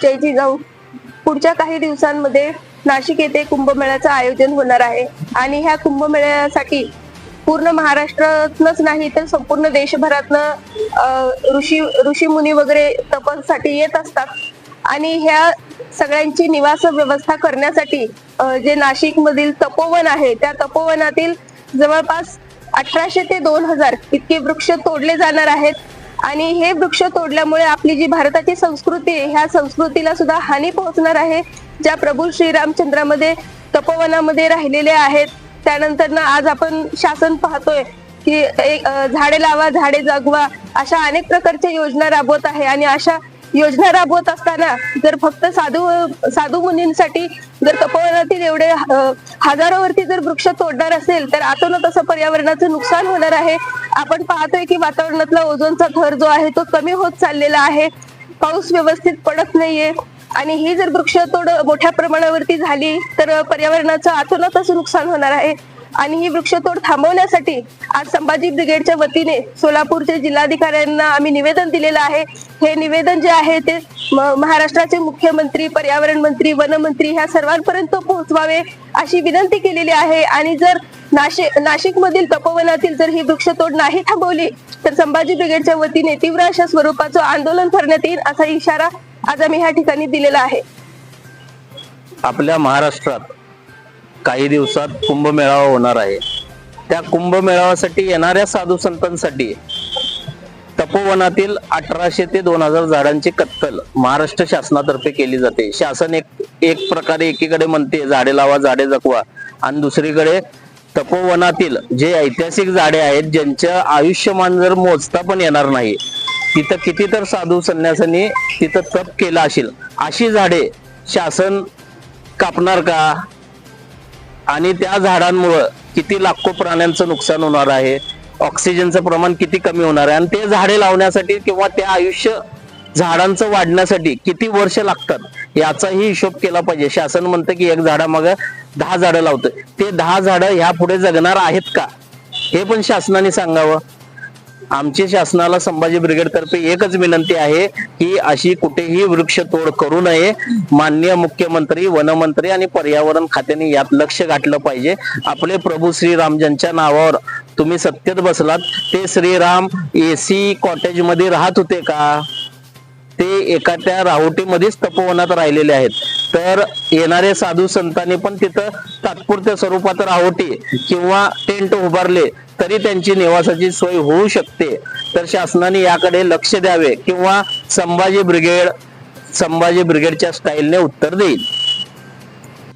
जय जिजाऊ. पुढच्या काही दिवसांमध्ये नाशिक येथे कुंभमेळ्याचं आयोजन होणार आहे आणि ह्या कुंभमेळ्यासाठी पूर्ण महाराष्ट्रातनच नाही तर संपूर्ण देशभरातनं ऋषी मुनी वगैरे तपासाठी येत असतात आणि ह्या सगळ्यांची निवास व्यवस्था करण्यासाठी जे नाशिक मधील तपोवन आहे त्या तपोवनातील जवळपास 1800 ते 2000 इतके वृक्ष तोडले जाणार आहेत आणि हे वृक्ष तोडल्यामुळे आपली जी भारताची संस्कृती आहे ह्या संस्कृतीला सुद्धा हानी पोहोचणार आहे. ज्या प्रभू श्रीरामचंद्रामध्ये तपोवनामध्ये राहिलेले आहेत त्यानंतर ना आज आपण शासन पाहतोय की झाडे लावा झाडे जगवा अशा अनेक प्रकारच्या योजना राबवत आहे आणि अशा योजना राबवत असताना जर फक्त साधू मुनींसाठी जर तपोवनातील एवढे हजारोवरती जर वृक्ष तोडणार असेल तर आतोनात असं पर्यावरणाचं नुकसान होणार आहे. आपण पाहतोय की वातावरणातला ओझोनचा थर जो आहे तो कमी होत चाललेला आहे, पाऊस व्यवस्थित पडत नाहीये आणि ही जर वृक्षतोड मोठ्या प्रमाणावरती झाली तर पर्यावरणाचं आतोनात असं नुकसान होणार आहे. आणि ही वृक्षतोड थांबवण्यासाठी आज संभाजी ब्रिगेडच्या वतीने सोलापूरच्या जिल्हाधिकाऱ्यांना आम्ही निवेदन दिलेलं आहे. हे निवेदन जे आहे ते महाराष्ट्राचे मुख्यमंत्री, पर्यावरण मंत्री, वनमंत्री ह्या सर्वांपर्यंत पोहोचवावे अशी विनंती केलेली आहे. आणि जर नाशिक मधील तपोवनातील जर ही वृक्षतोड नाही थांबवली तर संभाजी ब्रिगेडच्या वतीने तीव्र अशा स्वरूपाचं आंदोलन करण्यात येईल असा इशारा आज आम्ही ह्या ठिकाणी दिलेला आहे. आपल्या महाराष्ट्रात काही दिवसात कुंभमेळावा होणार आहे. त्या कुंभमेळाव्यासाठी येणाऱ्या साधू संतांसाठी तपोवनातील 1800 ते 2000 झाडांची कत्तल महाराष्ट्र शासनातर्फे केली जाते. शासन एक प्रकारे एकीकडे म्हणते झाडे लावा झाडे जगवा आणि दुसरीकडे तपोवनातील जे ऐतिहासिक झाडे आहेत ज्यांचं आयुष्यमान जर मोजता पण येणार नाही तिथं किती तर साधू संन्यासांनी तिथं तप केलं असेल अशी झाडे शासन कापणार का? आणि त्या झाडांमुळे किती लाखो प्राण्यांचं नुकसान होणार आहे, ऑक्सिजनचं प्रमाण किती कमी होणार आहे आणि ते झाडे लावण्यासाठी किंवा त्या आयुष्य झाडांचं वाढण्यासाठी किती वर्ष लागतात याचाही हिशोब केला पाहिजे. शासन म्हणतं की एक झाडामागं 10 झाडं लावतं, ते 10 झाडं ह्या पुढे जगणार आहेत का हे पण शासनाने सांगावं. आमची शासनाला संभाजी ब्रिगेड तर्फे एकच विनंती आहे की अशी कुठेही वृक्षतोड करू नये. माननीय मुख्यमंत्री, वनमंत्री आणि पर्यावरण खात्याने यात लक्ष घातलं पाहिजे. आपले प्रभू श्रीराम ज्यांच्या नावावर तुम्ही सत्तेत बसलात ते श्रीराम AC कॉटेज मध्ये राहत होते का? ते एका त्या राहोटीमध्येच तपोवनात राहिलेले आहेत. तर येणारे साधू संतांनी पण तिथं तात्पुरत्या स्वरूपात राहोटी किंवा टेंट उभारले तरी त्यांची निवासाची सोय होऊ शकते. तर शासनाने याकडे लक्ष द्यावे किंवा संभाजी ब्रिगेडच्या स्टाईलने उत्तर देईल.